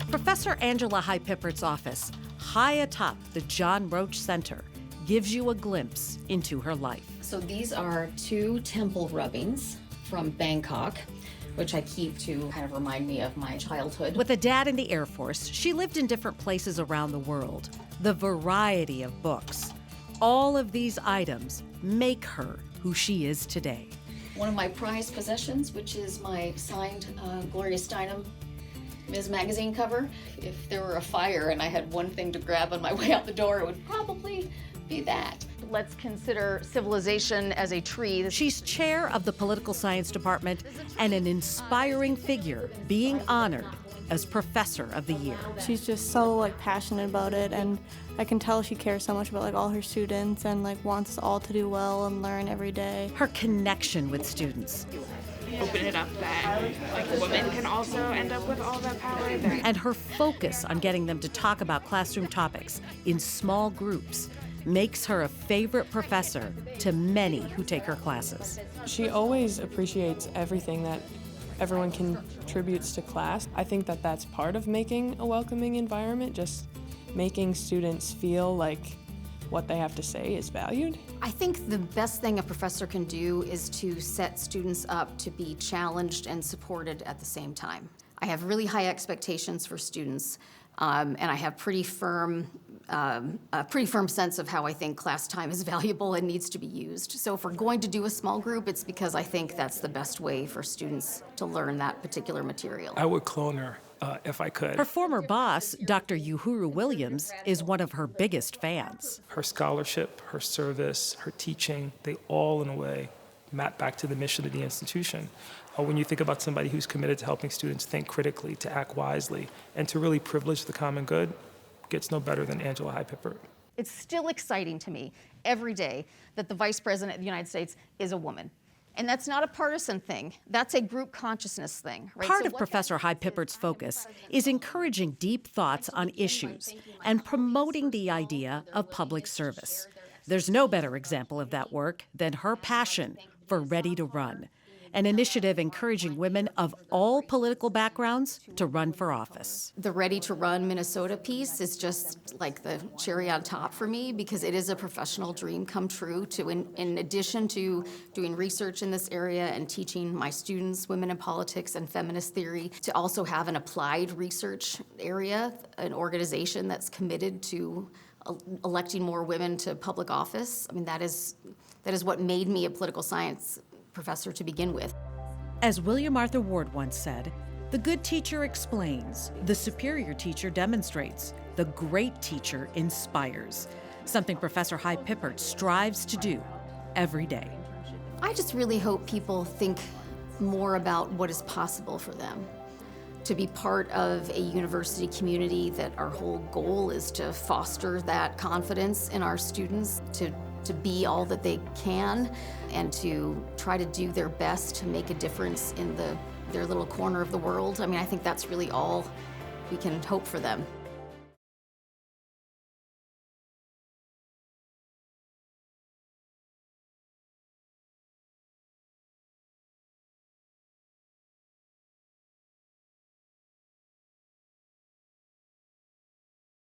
Professor Angela High-Pippert's office, high atop the John Roach Center, gives you a glimpse into her life. So these are 2 temple rubbings from Bangkok, which I keep to kind of remind me of my childhood. With a dad in the Air Force, she lived in different places around the world. The variety of books, all of these items make her who she is today. One of my prized possessions, which is my signed Gloria Steinem Ms. Magazine cover. If there were a fire and I had one thing to grab on my way out the door, it would probably be that. Let's consider civilization as a tree. She's chair of the political science department and an inspiring figure being honored as Professor of the Year. She's just so passionate about it, and I can tell she cares so much about all her students and wants us all to do well and learn every day. Her connection with students. Open it up that a woman can also end up with all that power. And her focus on getting them to talk about classroom topics in small groups makes her a favorite professor to many who take her classes. She always appreciates everything that everyone contributes to class. I think that that's part of making a welcoming environment, just making students feel like what they have to say is valued. I think the best thing a professor can do is to set students up to be challenged and supported at the same time. I have really high expectations for students, and I have a pretty firm sense of how I think class time is valuable and needs to be used. So if we're going to do a small group, it's because I think that's the best way for students to learn that particular material. I would clone her if I could. Her former boss, Dr. Uhuru Williams, is one of her biggest fans. Her scholarship, her service, her teaching, they all, in a way, map back to the mission of the institution. When you think about somebody who's committed to helping students think critically, to act wisely, and to really privilege the common good, gets no better than Angela High-Pippert. It's still exciting to me every day that the Vice President of the United States is a woman. And that's not a partisan thing. That's a group consciousness thing. Right? Part of Professor High-Pippert's focus is encouraging deep thoughts on issues and promoting the idea of public service. There's no better example of that work than her passion for Ready to Run, an initiative encouraging women of all political backgrounds to run for office. The Ready to Run Minnesota piece is just like the cherry on top for me, because it is a professional dream come true to, in addition to doing research in this area and teaching my students women in politics and feminist theory, to also have an applied research area, an organization that's committed to electing more women to public office. I mean, that is what made me a political science professor to begin with. As William Arthur Ward once said, the good teacher explains, the superior teacher demonstrates, the great teacher inspires, something Professor High-Pippert strives to do every day. I just really hope people think more about what is possible for them, to be part of a university community that our whole goal is to foster that confidence in our students, to be all that they can, and to try to do their best to make a difference in their little corner of the world. I mean, I think that's really all we can hope for them.